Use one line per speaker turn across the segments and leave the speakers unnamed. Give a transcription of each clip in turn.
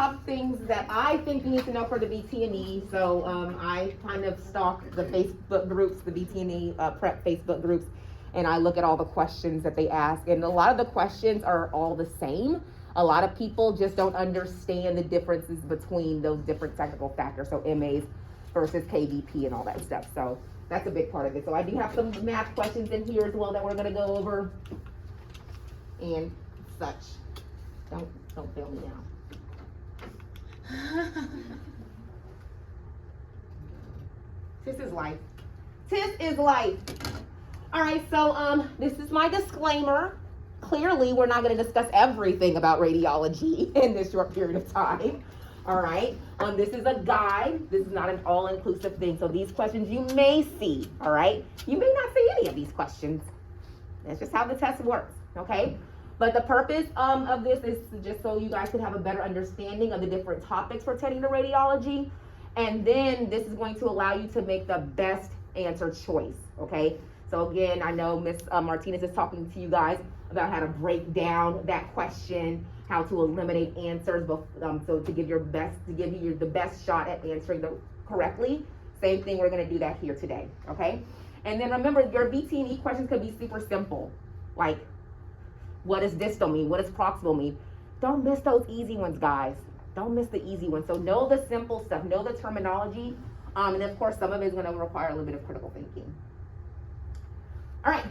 top things that I think you need to know for the VTNE. So I kind of stalk the Facebook groups, the VTNE prep Facebook groups, and I look at all the questions that they ask. And a lot of the questions are all the same. A lot of people just don't understand the differences between those different technical factors. So MAs versus KVP and all that stuff. So that's a big part of it. So I do have some math questions in here as well that we're gonna go over and such. Don't fail me now. This is life. This is life. All right, so this is my disclaimer. Clearly, we're not going to discuss everything about radiology in this short period of time. All right, this is a guide. This is not an all-inclusive thing. So these questions you may see, all right? You may not see any of these questions. That's just how the test works, okay? But the purpose of this is just so you guys can have a better understanding of the different topics pertaining to radiology. And then this is going to allow you to make the best answer choice, okay? So again, I know Ms. Martinez is talking to you guys about how to break down that question, how to eliminate answers, so to give you the best shot at answering them correctly. Same thing, we're gonna do that here today, okay? And then remember, your VTNE questions could be super simple, like, what does distal mean? What does proximal mean? Don't miss those easy ones, guys. Don't miss the easy ones. So know the simple stuff, know the terminology, and of course, some of it is gonna require a little bit of critical thinking. All right,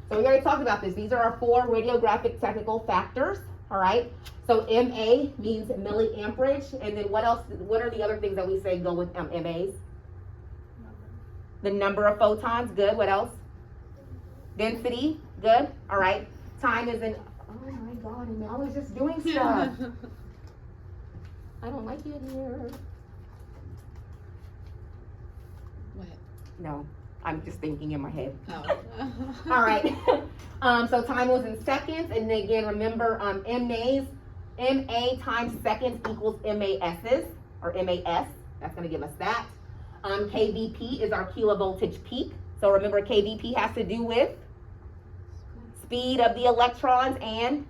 so we already talked about this. These are our 4 radiographic technical factors, all right? So MA means milliamperage, and then what else, what are the other things that we say go with MAs? The number of photons, good, what else? Density, good, all right. Time is in, oh my God, and I was just doing stuff. I don't like it here.
What?
No. I'm just thinking in my head.
Oh.
All right. So time was in seconds. And then again, remember MA times seconds equals MASs, or MAS. That's going to give us that. KVP is our kilovoltage peak. So remember, KVP has to do with speed of the electrons and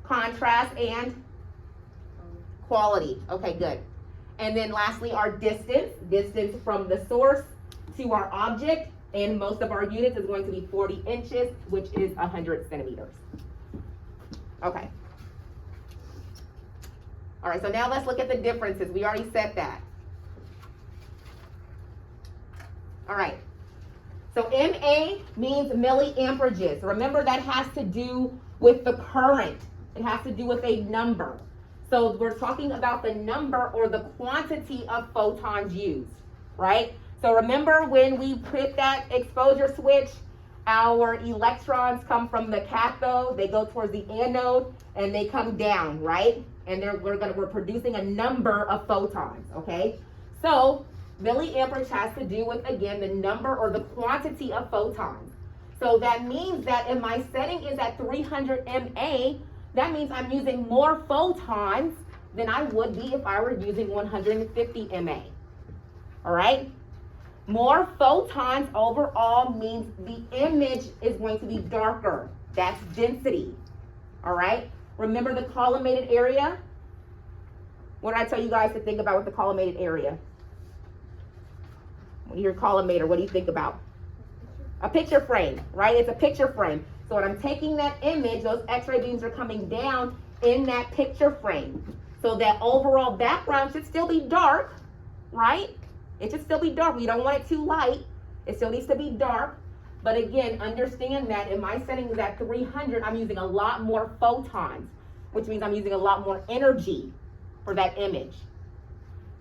contrast and quality. Okay, good. And then lastly, our distance from the source to our object, and most of our units is going to be 40 inches, which is 100 centimeters. Okay. All right, so now let's look at the differences. We already said that. All right. So MA means milliamperages. Remember, that has to do with the current. It has to do with a number. So we're talking about the number or the quantity of photons used, right? So remember when we hit that exposure switch, our electrons come from the cathode, they go towards the anode, and they come down, right? And we're producing a number of photons, okay? So milliamperage has to do with, again, the number or the quantity of photons. So that means that if my setting is at 300 MA, that means I'm using more photons than I would be if I were using 150 MA, all right? More photons overall means the image is going to be darker. That's density, all right? Remember the collimated area? What did I tell you guys to think about with the collimated area? When you're a collimator, what do you think about? A picture frame, right? It's a picture frame. So when I'm taking that image, those X-ray beams are coming down in that picture frame. So that overall background should still be dark, right? It should still be dark. We don't want it too light. It still needs to be dark. But again, understand that if my setting is at 300, I'm using a lot more photons, which means I'm using a lot more energy for that image.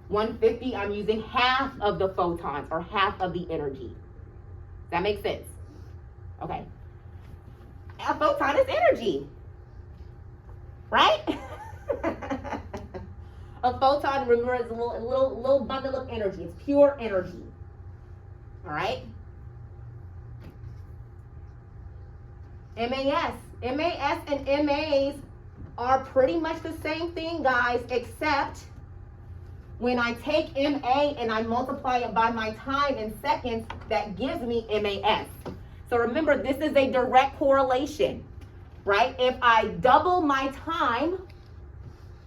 150, I'm using half of the photons or half of the energy. Does that make sense? Okay. A photon is energy, right? A photon, remember, is a little bundle of energy. It's pure energy. All right? MAS and MAs are pretty much the same thing, guys, except when I take MA and I multiply it by my time in seconds, that gives me MAS. So remember, this is a direct correlation, right? If I double my time,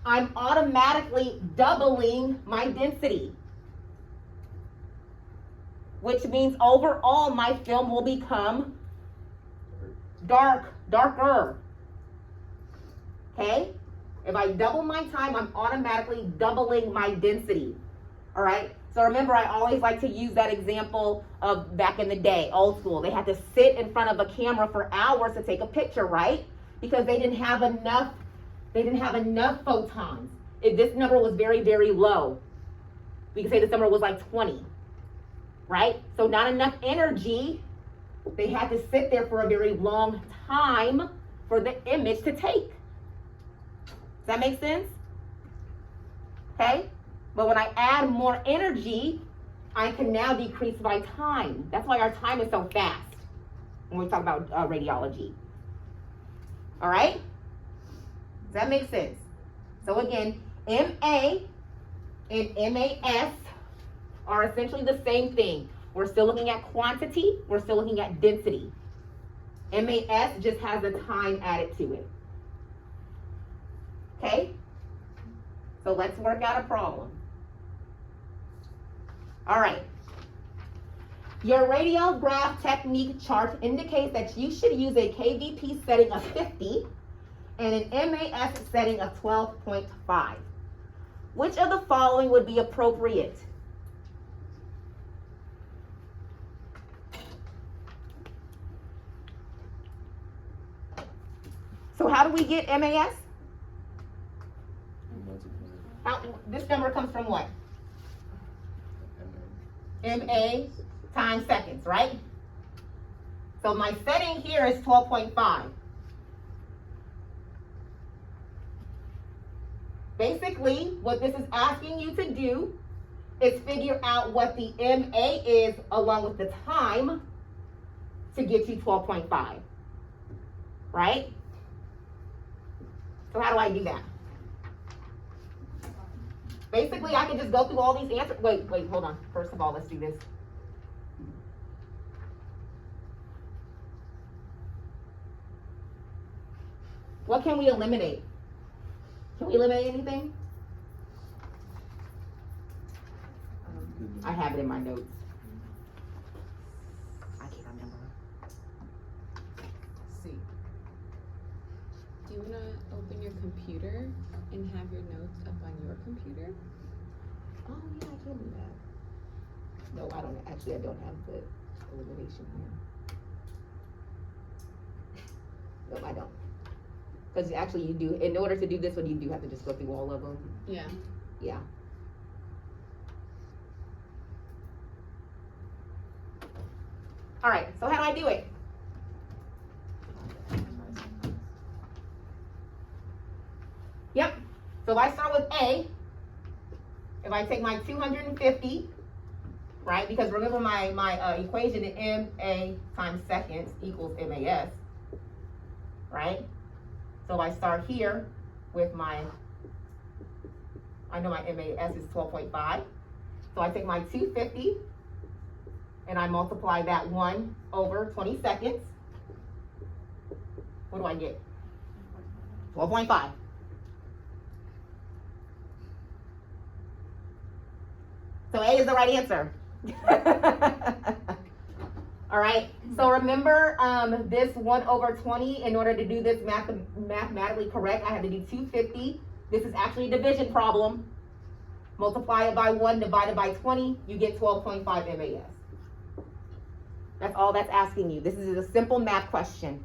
I'm automatically doubling my density, which means overall my film will become darker. Okay? If I double my time, I'm automatically doubling my density. All right? So remember, I always like to use that example of back in the day, old school. They had to sit in front of a camera for hours to take a picture, right? Because they didn't have enough photons. If this number was very, very low, we could say this number was like 20, right? So not enough energy. They had to sit there for a very long time for the image to take. Does that make sense? Okay? But when I add more energy, I can now decrease my time. That's why our time is so fast when we talk about radiology. All right? Does that make sense? So again, MA and MAS are essentially the same thing. We're still looking at quantity. We're still looking at density. MAS just has the time added to it. Okay? So let's work out a problem. All right. Your radiograph technique chart indicates that you should use a KVP setting of 50 and an MAS setting of 12.5. Which of the following would be appropriate? So how do we get MAS? This number comes from what? MA times seconds, right? So my setting here is 12.5. Basically, what this is asking you to do is figure out what the MA is along with the time to get you 12.5, right? So how do I do that? Basically, I can just go through all these answers. Wait, hold on. First of all, let's do this. What can we eliminate? Can we eliminate anything? I have it in my notes. I can't remember.
Let's see. Do you want to open your computer and have your notes up on your computer?
Oh, yeah, I can do that. No, I don't. Actually, I don't have the elimination here. No, I don't. Because actually you do, in order to do this one, you do have to just go through all of them.
Yeah.
Yeah. All right, so how do I do it? Yep, so if I start with A, if I take my 250, right, because remember my equation, MA times seconds equals MAS, right? So I start here with I know my MAS is 12.5. So I take my 250 and I multiply that 1 over 20 seconds. What do I get? 12.5. So A is the right answer. All right, so remember this 1 over 20, in order to do this mathematically correct, I have to do 250. This is actually a division problem. Multiply it by 1 divided by 20, you get 12.5 MAS. That's all that's asking you. This is a simple math question.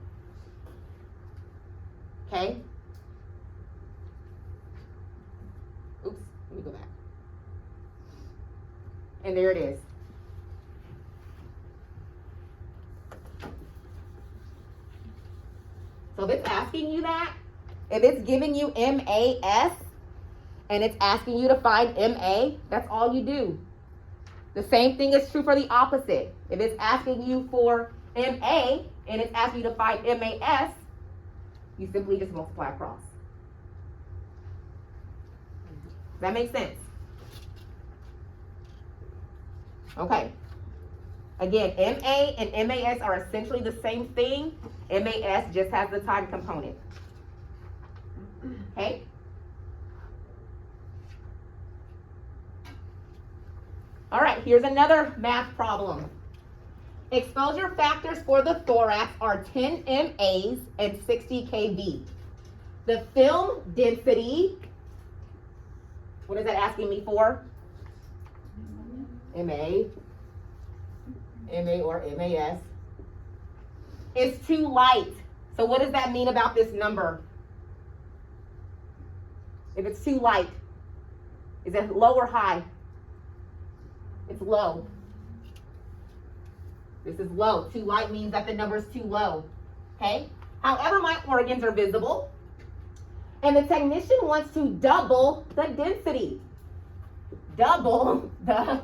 Okay? Oops, let me go back. And there it is. So if it's asking you that, if it's giving you MAS and it's asking you to find MA, that's all you do. The same thing is true for the opposite. If it's asking you for MA and it's asking you to find MAS, you simply just multiply across. Does that make sense? Okay. Again, MA and MAS are essentially the same thing. MAS just has the time component. Okay? All right, here's another math problem. Exposure factors for the thorax are 10 MAs and 60 kV. The film density, what is that asking me for? MA or MAS, is too light. So what does that mean about this number? If it's too light, is it low or high? It's low. This is low. Too light means that the number is too low. Okay? However, my organs are visible, and the technician wants to double the density. Double the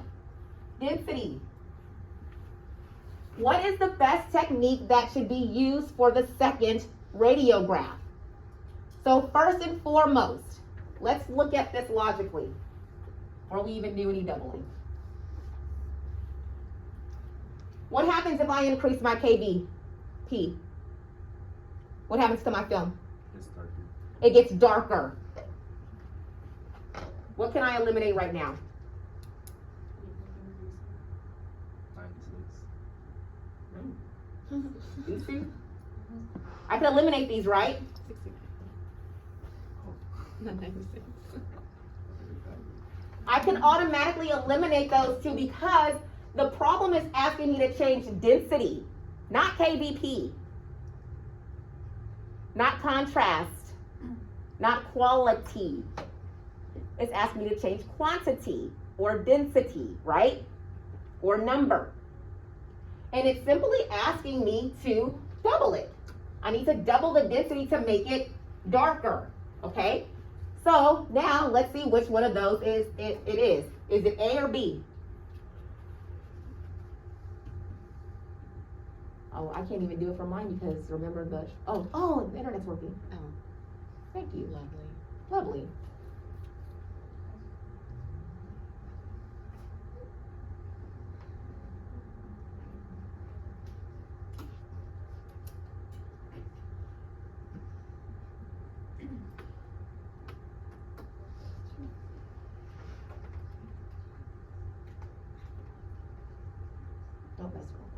density. What is the best technique that should be used for the second radiograph? So first and foremost, let's look at this logically before we even do any doubling. What happens if I increase my kVp? What happens to my film?
It's darker.
It gets darker. What can I eliminate right now?
96.
These two? I can eliminate these, right?
60. Not 96.
I can automatically eliminate those two because the problem is asking me to change density, not kVp, not contrast, not quality. It's asking me to change quantity or density, right? Or number. And it's simply asking me to double it. I need to double the density to make it darker, okay? So now let's see which one of those it is. Is it A or B? Oh, I can't even do it from mine because remember the, oh, the internet's working.
Oh,
Thank you.
lovely.
Lovely. Don't mess with them.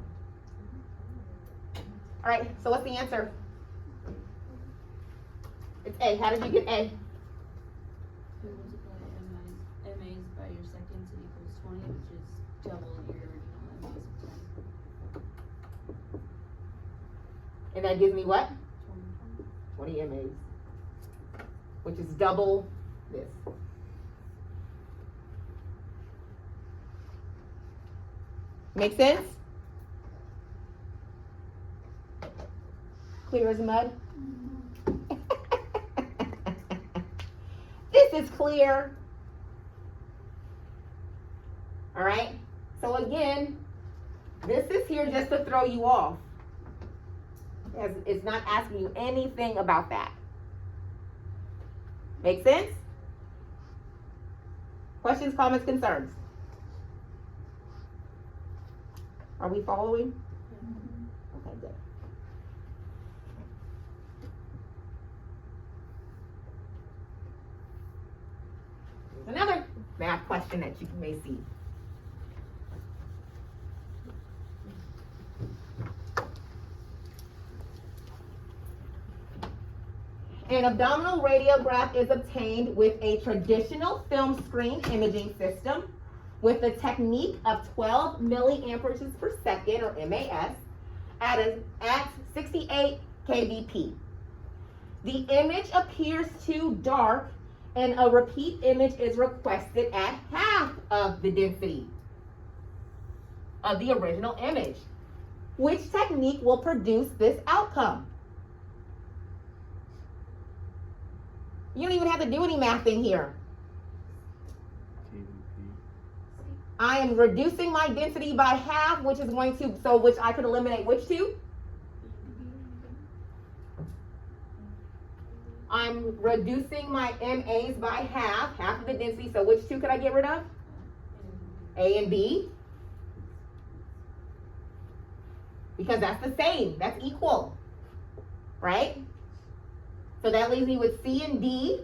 All right, so what's the answer? It's A. How did you get A?
You multiply MAs by your seconds, it equals 20, which is double your original MAs of 10.
And that gives me what?
20.
20 MAs, which is double this. Make sense? Clear as mud? This is clear. All right? So again, this is here just to throw you off. It's not asking you anything about that. Make sense? Questions, comments, concerns? Are we following? Okay, good. Here's another math question that you may see. An abdominal radiograph is obtained with a traditional film screen imaging system with the technique of 12 milliamperes per second, or MAS, at 68 kVp. The image appears too dark and a repeat image is requested at half of the density of the original image. Which technique will produce this outcome? You don't even have to do any mathing here.
KVP.
I am reducing my density by half, which is going to, so which I could eliminate which two? I'm reducing my MAs by half of the density, so which two could I get rid of? A and B. Because that's the same, that's equal, right? So that leaves me with C and D.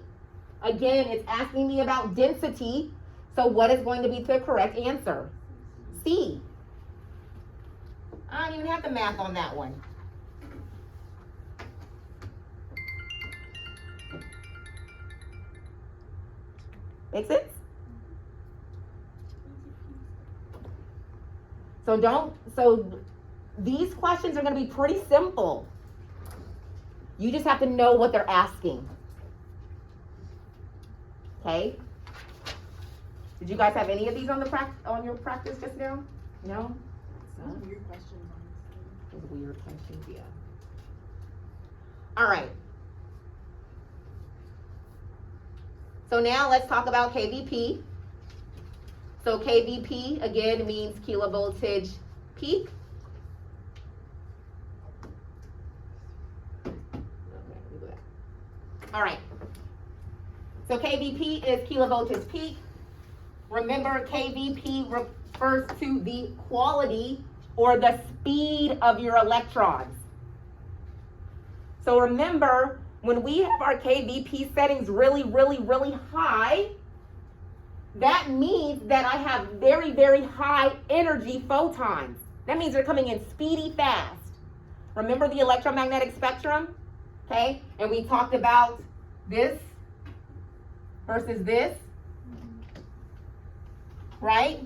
Again, it's asking me about density, so what is going to be the correct answer? C. I don't even have the math on that one. Make sense? So these questions are going to be pretty simple. You just have to know what they're asking. Okay? Did you guys have any of these on your practice just now? No?
Some weird questions, honestly.
Those weird questions, yeah. All right. So now let's talk about KVP. So KVP, again, means kilovoltage peak. Okay, let me do that. All right. So KVP is kilovoltage peak. Remember, KVP refers to the quality or the speed of your electrons. So remember, when we have our KVP settings really, really, really high, that means that I have very, very high energy photons. That means they're coming in speedy fast. Remember the electromagnetic spectrum? Okay, and we talked about this versus this, right?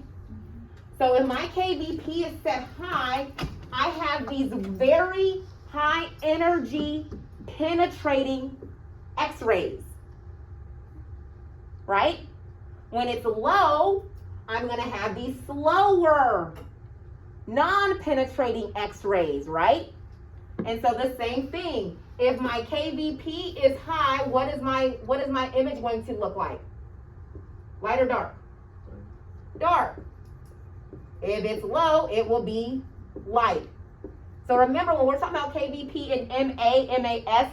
So if my KVP is set high, I have these very high energy penetrating X-rays, right? When it's low, I'm going to have these slower, non-penetrating X-rays, right? And so the same thing. If my KVP is high, what is my image going to look like? Light or dark? Dark. If it's low, it will be light. So remember, when we're talking about KVP and MA, MAS,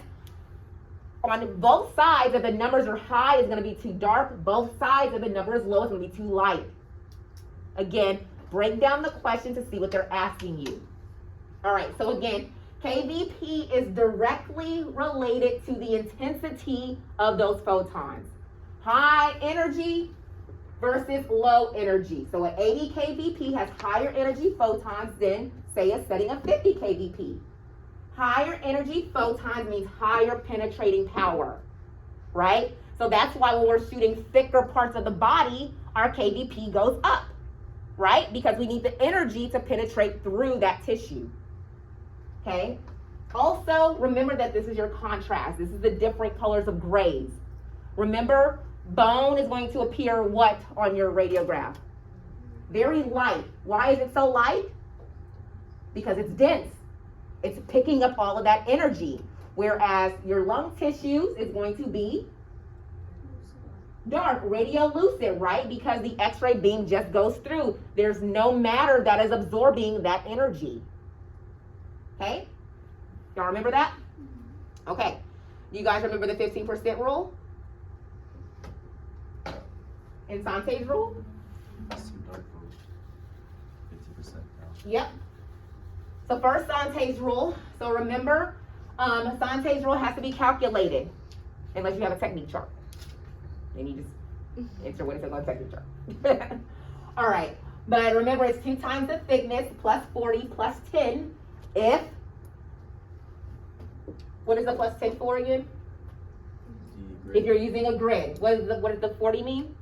on both sides, if the numbers are high, it's going to be too dark. Both sides, if the number is low, it's going to be too light. Again, break down the question to see what they're asking you. All right, so again, KVP is directly related to the intensity of those photons. High energy versus low energy. So an 80 kVp has higher energy photons than, say, a setting of 50 kVp. Higher energy photons means higher penetrating power, right? So that's why when we're shooting thicker parts of the body, our KVP goes up, right? Because we need the energy to penetrate through that tissue, okay? Also, remember that this is your contrast. This is the different colors of grays. Remember, bone is going to appear what on your radiograph? Very light. Why is it so light? Because it's dense. It's picking up all of that energy. Whereas your lung tissues is going to be dark, radiolucent, right? Because the X-ray beam just goes through. There's no matter that is absorbing that energy. Okay? Y'all remember that? Okay. You guys remember the 15% rule? In Sante's rule?
It's too dark for 50% now.
Yep. So first, Sante's rule. So remember, Sante's rule has to be calculated unless you have a technique chart. Then you just enter what it says on the technique chart. All right. But remember, it's 2 times the thickness plus 40 plus 10 if, what is the plus 10 for again? If you're using a grid. What does the 40 mean?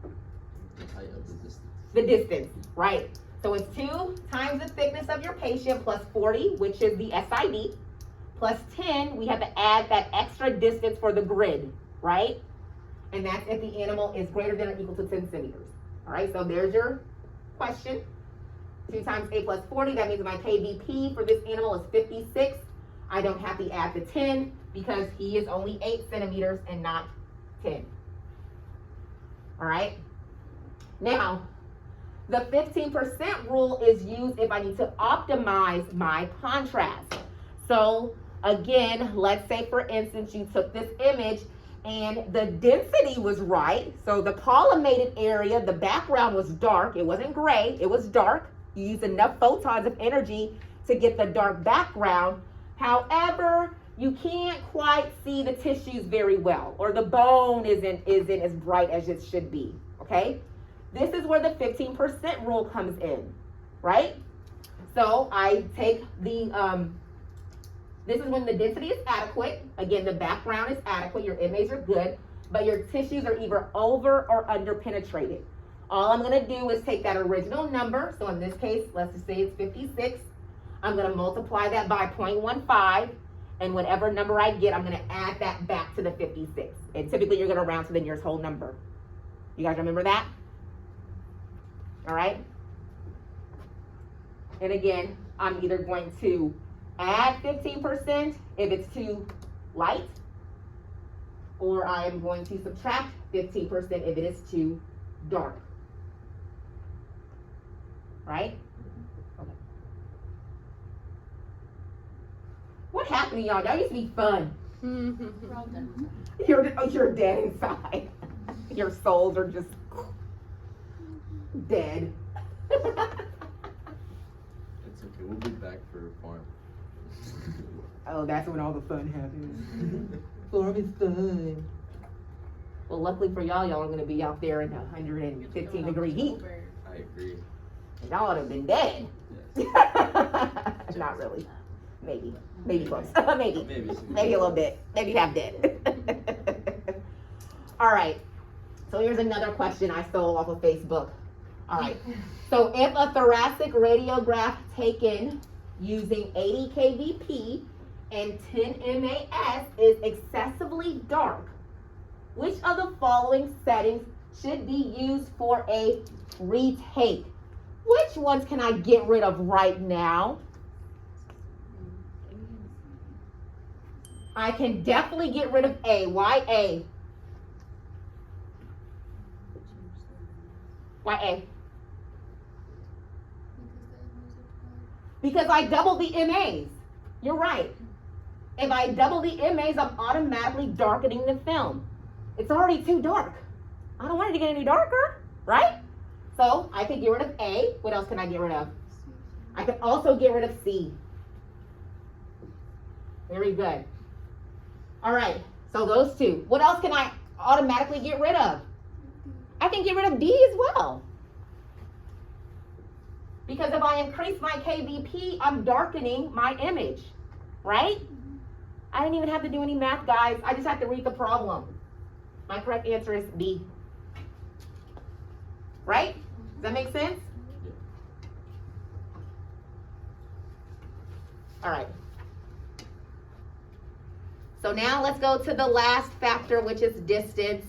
The height of the distance.
The distance, right? So it's 2 times the thickness of your patient plus 40, which is the SID, plus 10, we have to add that extra distance for the grid, right? And that's if the animal is greater than or equal to 10 centimeters. All right, so there's your question. 2 times 8 plus 40, that means my KVP for this animal is 56. I don't have to add the 10 because he is only 8 centimeters and not 10. All right? Now, the 15% rule is used if I need to optimize my contrast. So again, let's say for instance, you took this image and the density was right. So the collimated area, the background was dark. It wasn't gray, it was dark. You used enough photons of energy to get the dark background. However, you can't quite see the tissues very well, or the bone isn't as bright as it should be, okay? This is where the 15% rule comes in. right? So I take the, this is when the density is adequate. Again, the background is adequate, your MAs are good, but your tissues are either over or under penetrated. All I'm gonna do is take that original number, so in this case, let's just say it's 56. I'm gonna multiply that by 0.15, and whatever number I get, I'm gonna add that back to the 56. And typically you're gonna round to the nearest whole number. You guys remember that? All right? And again, I'm either going to add 15% if it's too light, or I am going to subtract 15% if it is too dark. Right? Okay. What happened to y'all? Y'all used to be fun.
We're all done.
You're dead inside. Your souls are just dead.
It's okay. We'll be back for farm.
Oh, that's when all the fun happens. Farm is fun. Well, luckily for y'all, y'all are gonna be out there in 115 degree heat.
I agree.
Y'all would have been dead.
Yes.
Not really. Maybe close. Maybe a little bit. Maybe half dead. All right. So here's another question I stole off of Facebook. All right. So if a thoracic radiograph taken using 80 kVp and 10 MAS is excessively dark, which of the following settings should be used for a retake? Which ones can I get rid of right now? I can definitely get rid of A. Why A? Why A? Because I double the MAs. You're right. If I double the MAs, I'm automatically darkening the film. It's already too dark. I don't want it to get any darker, right? So I can get rid of A. What else can I get rid of? I can also get rid of C. Very good. All right, so those two. What else can I automatically get rid of? I can get rid of D as well. Because if I increase my KVP, I'm darkening my image, right? I didn't even have to do any math, guys. I just have to read the problem. My correct answer is B. Right? Does that make sense? All right. So now let's go to the last factor, which is distance.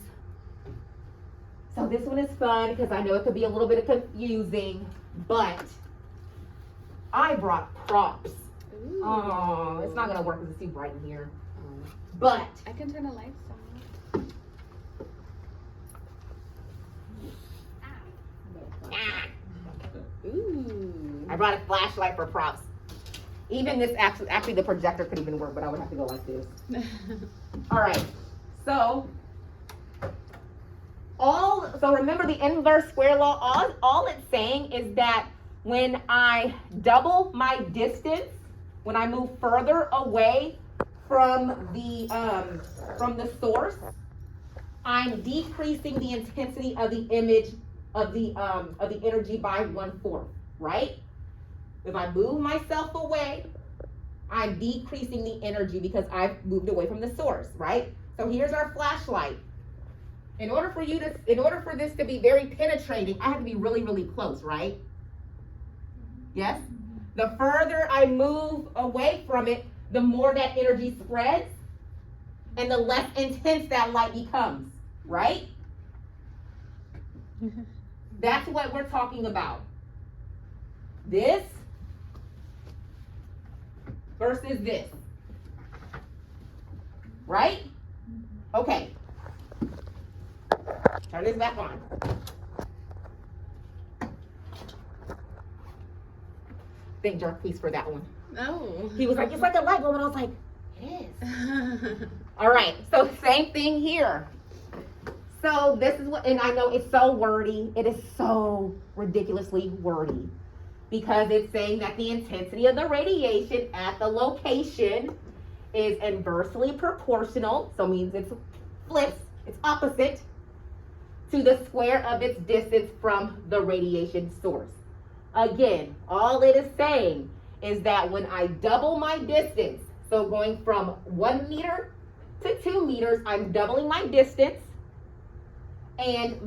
So this one is fun because I know it could be a little bit confusing, but I brought props.
Ooh.
Oh, it's not gonna work because it's too bright in here. But
I can turn the lights on. Ooh.
I brought a flashlight for props. Even this actually the projector could even work, but I would have to go like this. All right, so remember the inverse square law. All it's saying is that when I double my distance, when I move further away from the source, I'm decreasing the intensity of the image of the energy by 1/4, right? If I move myself away, I'm decreasing the energy because I've moved away from the source, right? So here's our flashlight. In order for this to be very penetrating, I have to be really, really close, right? Yes? The further I move away from it, the more that energy spreads and the less intense that light becomes, right? That's what we're talking about. This versus this. Right? Okay. Turn this back on. Thank Jarquise for that one.
No.
He was like, it's like a light bulb, and I was like, it is. All right, so same thing here. So this is what, and I know it's so wordy. It is so ridiculously wordy because it's saying that the intensity of the radiation at the location is inversely proportional, so means it's flips, it's opposite, to the square of its distance from the radiation source. Again, all it is saying is that when I double my distance, so going from 1 meter to 2 meters, I'm doubling my distance, and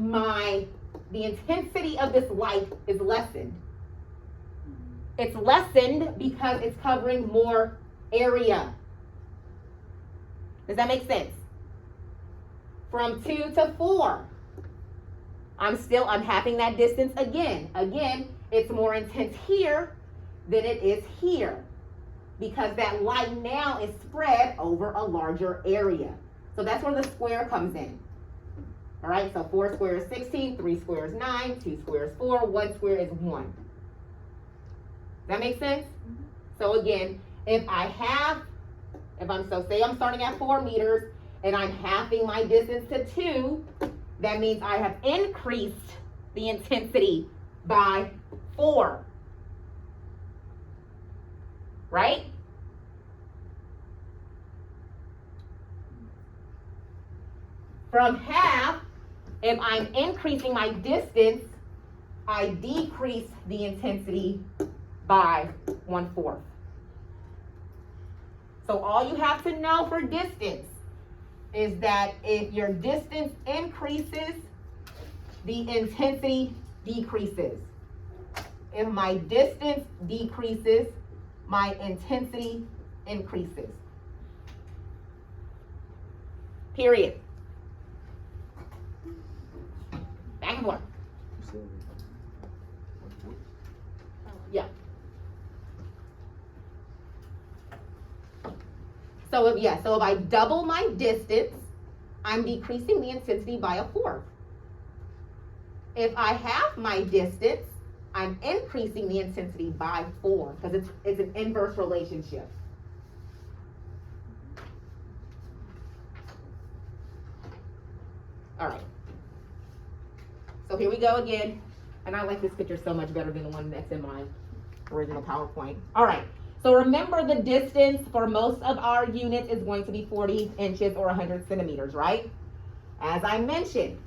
the intensity of this light is lessened. It's lessened because it's covering more area. Does that make sense? From 2 to 4, I'm halving that distance again. Again, it's more intense here than it is here, because that light now is spread over a larger area. So that's where the square comes in. All right, so 4 squares 16, 3 squares 9, 2 squares 4, 1 square is 1. Does that make sense? So again, say I'm starting at 4 meters and I'm halving my distance to 2, that means I have increased the intensity by 4. Right? From half, if I'm increasing my distance, I decrease the intensity by 1/4. So all you have to know for distance is that if your distance increases, the intensity decreases. If my distance decreases, my intensity increases. Period. Back and forth. Yeah. So if I double my distance, I'm decreasing the intensity by 1/4. If I halve my distance, I'm increasing the intensity by 4, because it's an inverse relationship. All right. So here we go again. And I like this picture so much better than the one that's in my original PowerPoint. All right. So remember, the distance for most of our units is going to be 40 inches or 100 centimeters, right? As I mentioned,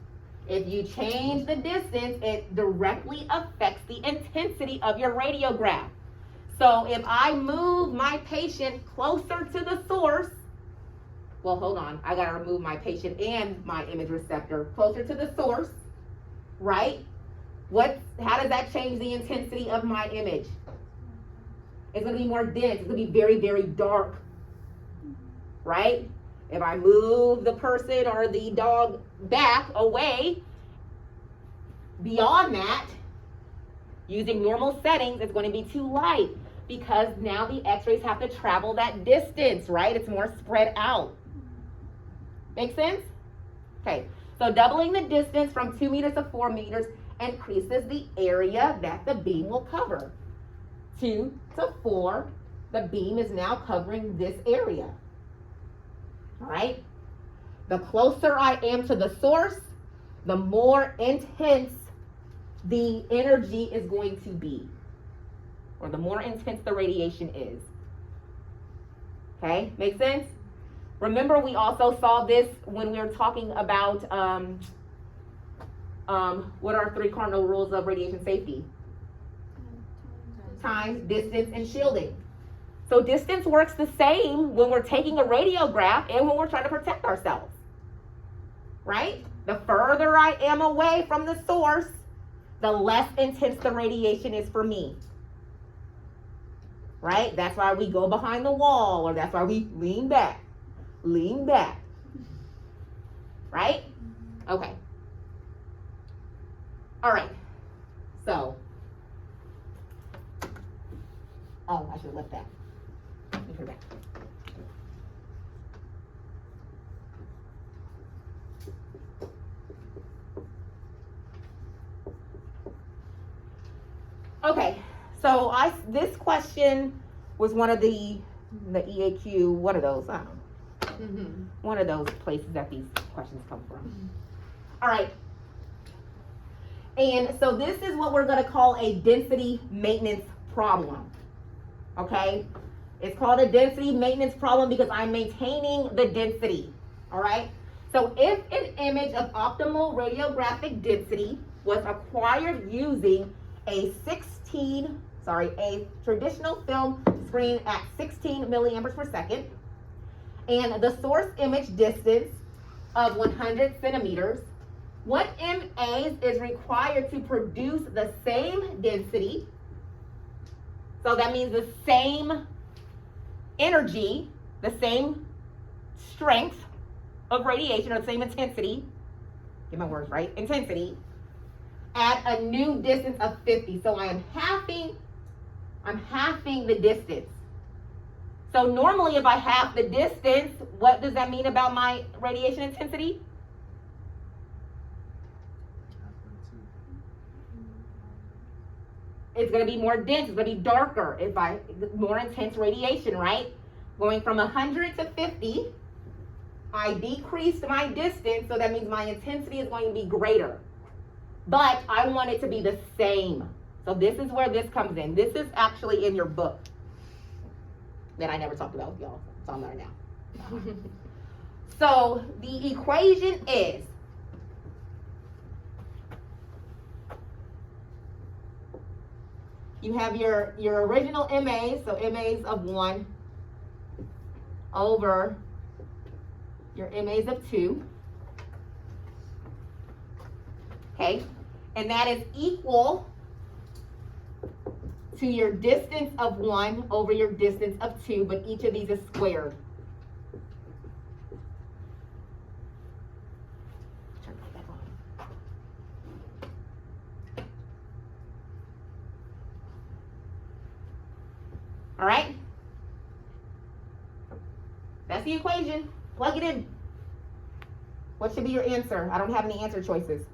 if you change the distance, it directly affects the intensity of your radiograph. So if I move my patient closer to the source, well, hold on, I gotta remove my patient and my image receptor closer to the source, right? How does that change the intensity of my image? It's gonna be more dense, it's gonna be very, very dark, right? If I move the person or the dog back away, beyond that, using normal settings, it's going to be too light, because now the x-rays have to travel that distance, right? It's more spread out. Make sense? Okay, so doubling the distance from 2 meters to 4 meters increases the area that the beam will cover. 2 to 4, the beam is now covering this area. All right? The closer I am to the source, the more intense the energy is going to be, or the more intense the radiation is. Okay, make sense? Remember, we also saw this when we were talking about what are 3 cardinal rules of radiation safety? Time, distance, and shielding. So distance works the same when we're taking a radiograph and when we're trying to protect ourselves, right? The further I am away from the source, the less intense the radiation is for me, right? That's why we go behind the wall, or that's why we lean back, right? Okay. All right, so, oh, I should have left that. Let me put it back. Okay, so this question was one of the EAQ, one of those, I don't know, one of those places that these questions come from. All right, and so this is what we're going to call a density maintenance problem, okay? It's called a density maintenance problem because I'm maintaining the density, all right? So if an image of optimal radiographic density was acquired using a 16 traditional film screen at 16 milliamperes per second, and the source image distance of 100 centimeters. What MAs is required to produce the same density? So that means the same energy, the same strength of radiation, or the same intensity, get my words right, intensity, at a new distance of 50. So I'm halving the distance. So normally if I half the distance, what does that mean about my radiation intensity? It's going to be more dense, it's going to be darker, more intense radiation, right? Going from 100 to 50, I decreased my distance, so that means my intensity is going to be greater. But I want it to be the same. So this is where this comes in. This is actually in your book that I never talked about with y'all. It's on there now. So the equation is you have your original MAs, so MAs of 1 over your MAs of 2. Okay, and that is equal to your distance of 1 over your distance of 2, but each of these is squared. Turn that back on. All right? That's the equation. Plug it in. What should be your answer? I don't have any answer choices.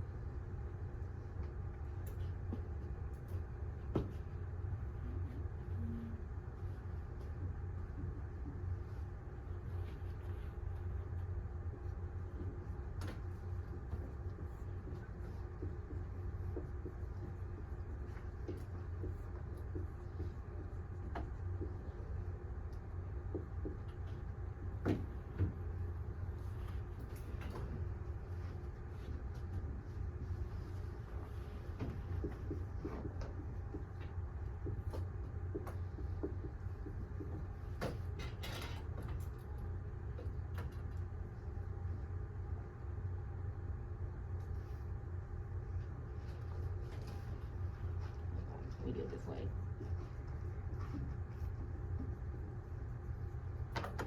We do it this way.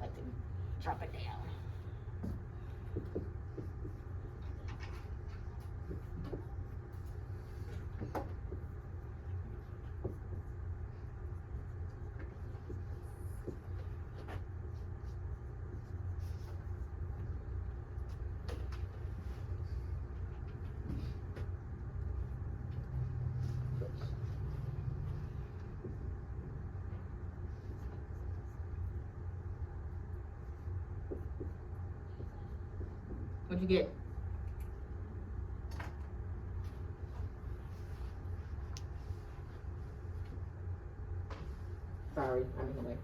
Like to drop it down. What'd you get? Sorry, I'm in the way.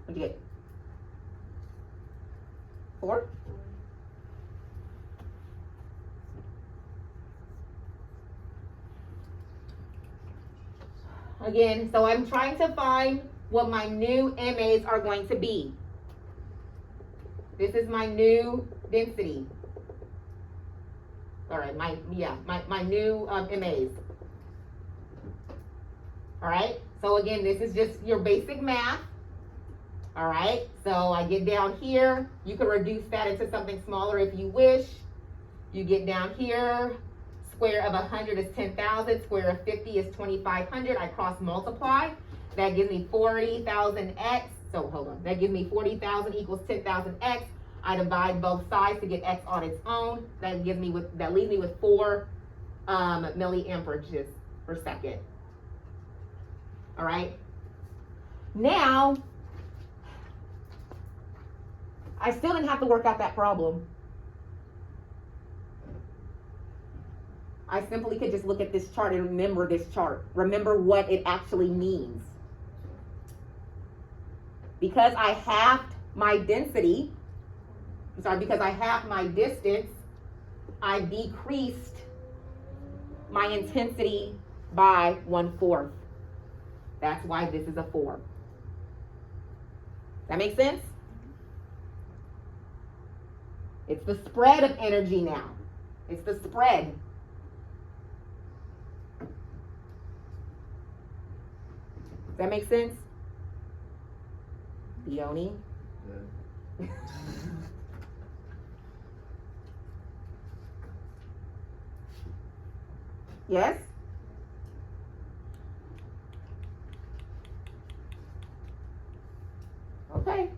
What'd you get? 4? Again, so I'm trying to find what my new MAs are going to be. This is my new density. All right, my new MAs. All right, so again, this is just your basic math. All right, so I get down here. You can reduce that into something smaller if you wish. You get down here. Square of 100 is 10,000. Square of 50 is 2,500. I cross multiply. That gives me 40,000 x. So hold on. That gives me 40,000 equals 10,000 x. I divide both sides to get x on its own. That leaves me with 4 milliamperages per second. All right. Now, I still didn't have to work out that problem. I simply could just look at this chart and remember this chart. Remember what it actually means. because I halved my density, because I halved my distance, I decreased my intensity by 1/4. That's why this is a 4. That makes sense? It's the spread of energy now. It's the spread. Does that make sense? Leonie?
Yeah.
Yes? Okay.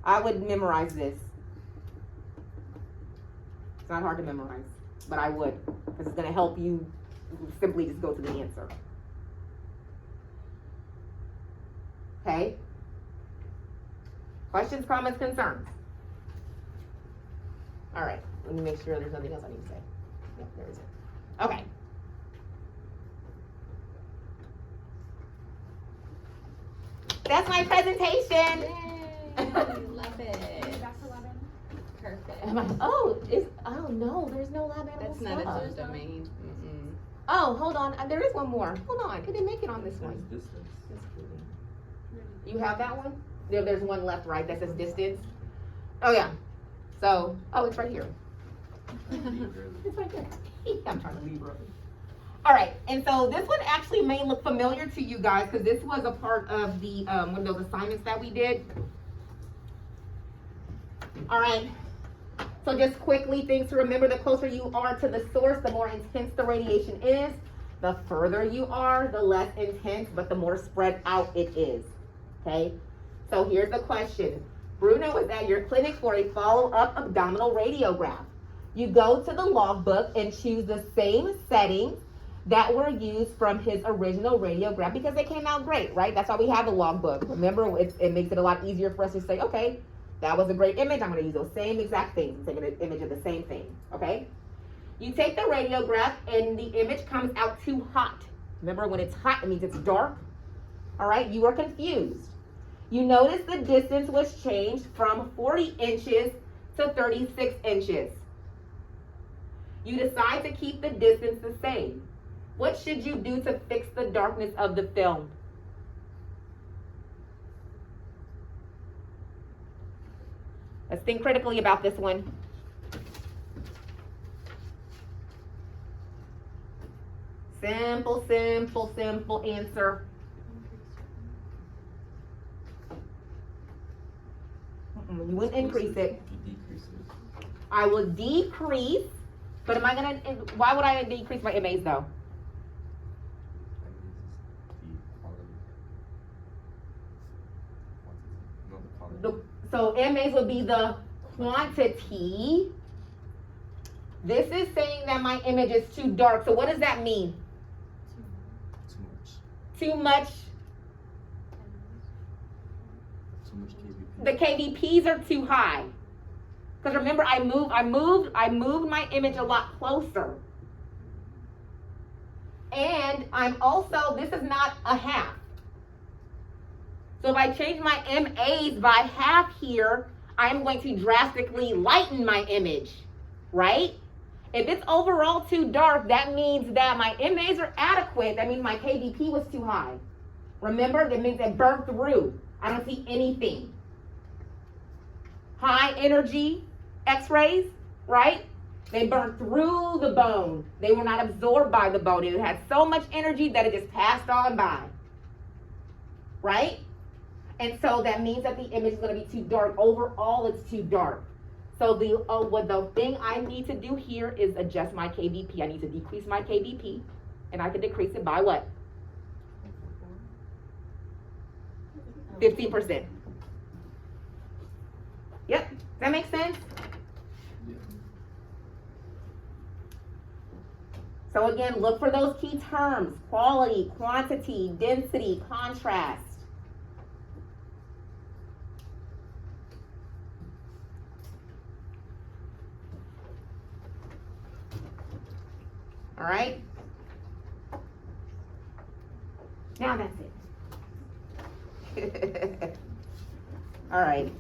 I would memorize this. It's not hard to memorize, but I would, because it's going to help you simply just go to the answer. Okay? Questions, comments, concerns? All right, let me make sure there's nothing else I need to say. Yep, there isn't. Okay. That's my presentation.
Yay! Love it. Perfect.
Oh no, there's no lab animal
That's not a
stuff.
subdomain. Mm-mm.
Oh, hold on, there is one more. Hold on, it didn't make it on this one.
There's distance.
You have that one? There's one left, right, that says distance. Oh yeah. So, it's right here. It's right there. I'm trying to leave early. All right, and so this one actually may look familiar to you guys because this was a part of the one of those assignments that we did. All right, so just quickly, things to remember: the closer you are to the source, the more intense the radiation is. The further you are, the less intense, but the more spread out it is. Okay, so here's the question. Bruno was at your clinic for a follow-up abdominal radiograph. You go to the logbook and choose the same settings that were used from his original radiograph because they came out great, right? That's why we have the logbook. Remember, it makes it a lot easier for us to say, okay, that was a great image. I'm going to use those same exact things. I'm taking an image of the same thing, okay? You take the radiograph and the image comes out too hot. Remember, when it's hot, it means it's dark. All right, you are confused. You notice the distance was changed from 40 inches to 36 inches. You decide to keep the distance the same. What should you do to fix the darkness of the film? Let's think critically about this one. Simple, simple, simple answer. You wouldn't increase it.
You decrease it.
I will decrease, but why would I decrease my MAs though? So MAs would be the quantity. This is saying that my image is too dark. So what does that mean?
Too much.
Too much.
Too much KVP.
The KVPs are too high. Because remember, I moved my image a lot closer. And this is not a half. So if I change my MAs by half here, I'm going to drastically lighten my image, right? If it's overall too dark, that means that my MAs are adequate. That means my KVP was too high. Remember, that means it burnt through. I don't see anything. High energy x-rays, right? They burnt through the bone. They were not absorbed by the bone. It had so much energy that it just passed on by, right? And so that means that the image is going to be too dark. Overall, it's too dark. So the thing I need to do here is adjust my KVP. I need to decrease my KVP, and I can decrease it by what? 15%. Yep. Does that make sense?
Yeah.
So again, look for those key terms: quality, quantity, density, contrast. All right? Now that's it. All right.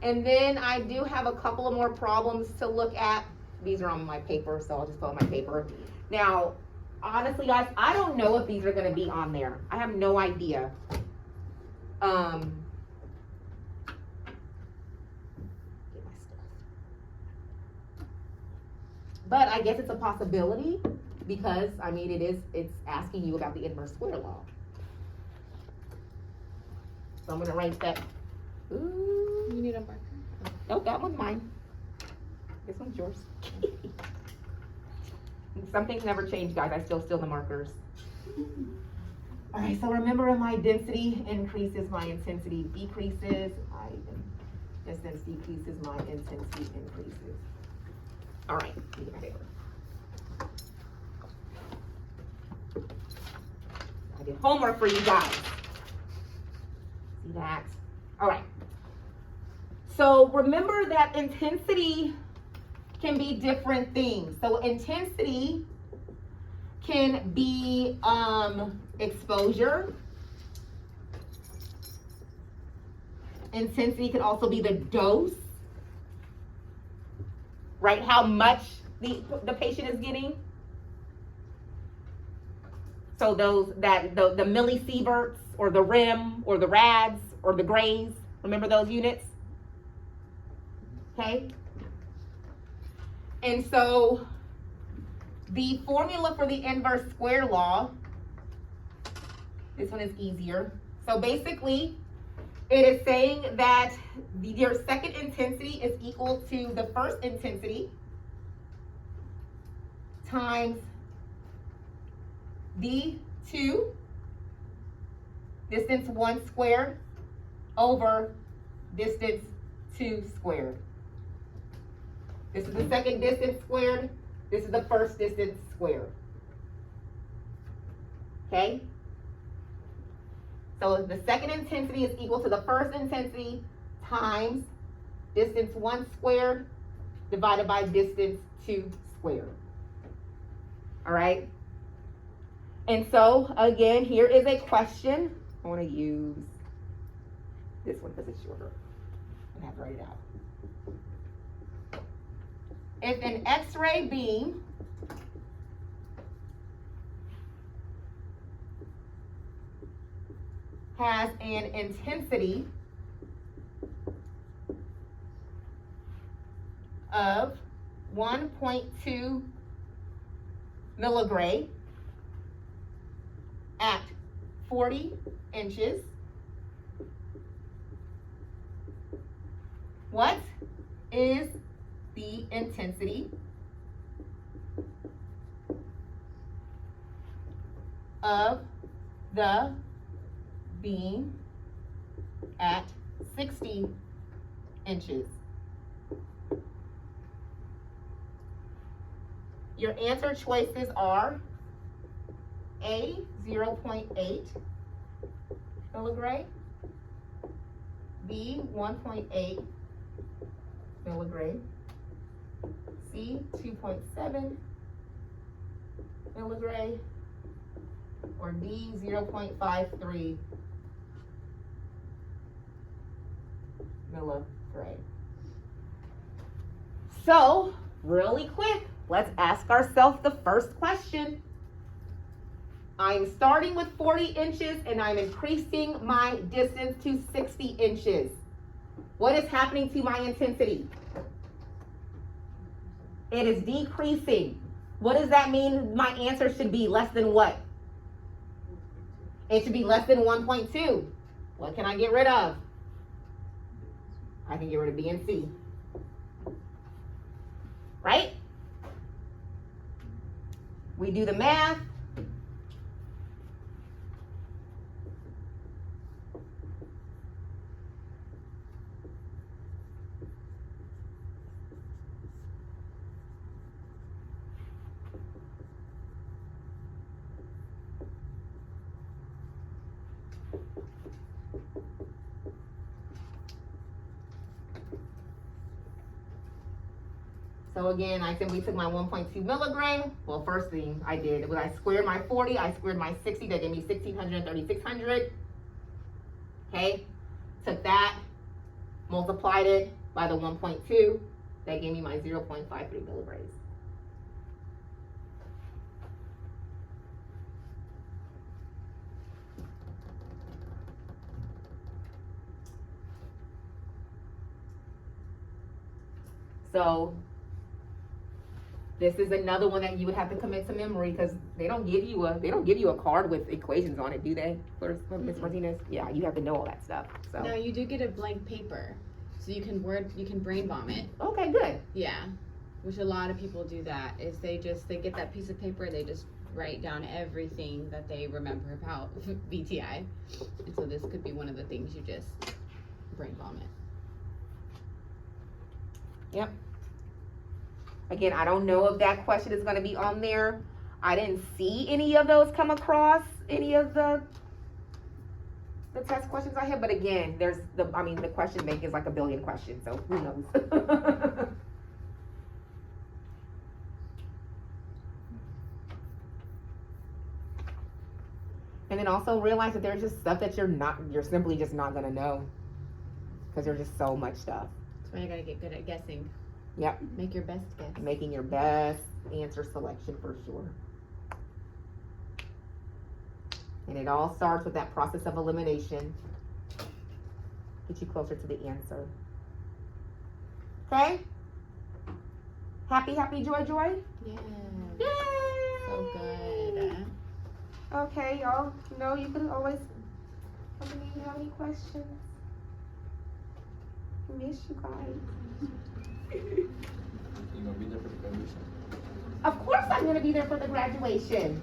And then I do have a couple of more problems to look at. These are on my paper, so I'll just put on my paper. Now, honestly, guys, I don't know if these are going to be on there. I have no idea. Get my stuff. But I guess it's a possibility because, I mean, it's asking you about the inverse square law. So I'm going to write that. Ooh.
You need a marker?
Nope, that one's mine. This one's yours. Some things never change, guys. I still steal the markers. All right, so remember, my density increases, my intensity decreases. My distance decreases, my intensity increases. All right, let me get my paper. I did homework for you guys. See that? All right. So remember that intensity can be different things. So intensity can be exposure. Intensity can also be the dose, right? How much the patient is getting. So those the millisieverts or the rem or the rads or the grays. Remember those units? Okay. And so the formula for the inverse square law, this one is easier. So basically, it is saying that your second intensity is equal to the first intensity times d2, distance 1 squared, over distance 2 squared. This is the second distance squared. This is the first distance squared. Okay? So the second intensity is equal to the first intensity times distance 1 squared divided by distance 2 squared. All right? And so, again, here is a question. I want to use this one because it's shorter. I have to write it out. If an X-ray beam has an intensity of 1.2 milligray at 40 inches, what is the intensity of the beam at 60 inches? Your answer choices are A, 0.8 milligray, B, 1.8 milligray, C, 2.7 milligray, or D, 0.53 milligray. So, really quick, let's ask ourselves the first question. I'm starting with 40 inches and I'm increasing my distance to 60 inches. What is happening to my intensity? It is decreasing. What does that mean? My answer should be less than what? It should be less than 1.2. What can I get rid of? I can get rid of B and C. Right? We do the math. So again, I simply took my 1.2 milligram. Well, first thing I did was I squared my 40, I squared my 60, that gave me 1600 and 3600. Okay, took that, multiplied it by the 1.2, that gave me my 0.53 milligrams. So this is another one that you would have to commit to memory because they don't give you a card with equations on it, do they? Ms. Martinez? Yeah, you have to know all that stuff. So
No, you do get a blank paper, so you can brain bomb it.
okay, good.
Yeah, which a lot of people do that. Is they get that piece of paper, they just write down everything that they remember about VTI, and so this could be one of the things you just brain bomb it.
Yep. Again, I don't know if that question is going to be on there. I didn't see any of those come across any of the test questions I have, but again, the question bank is like a billion questions, so who knows? And then also realize that there's just stuff that you're simply just not going to know because there's just so much stuff.
That's why you gotta get good at guessing.
Yep.
Make your best guess.
Making your best answer selection for sure. And it all starts with that process of elimination. Get you closer to the answer. Okay? Happy, joy?
Yeah.
Yay!
So good.
Okay, y'all. You know you can always come to me if you have any questions. I miss you guys.
You gonna be there for the graduation?
Of course I'm gonna be there for the graduation.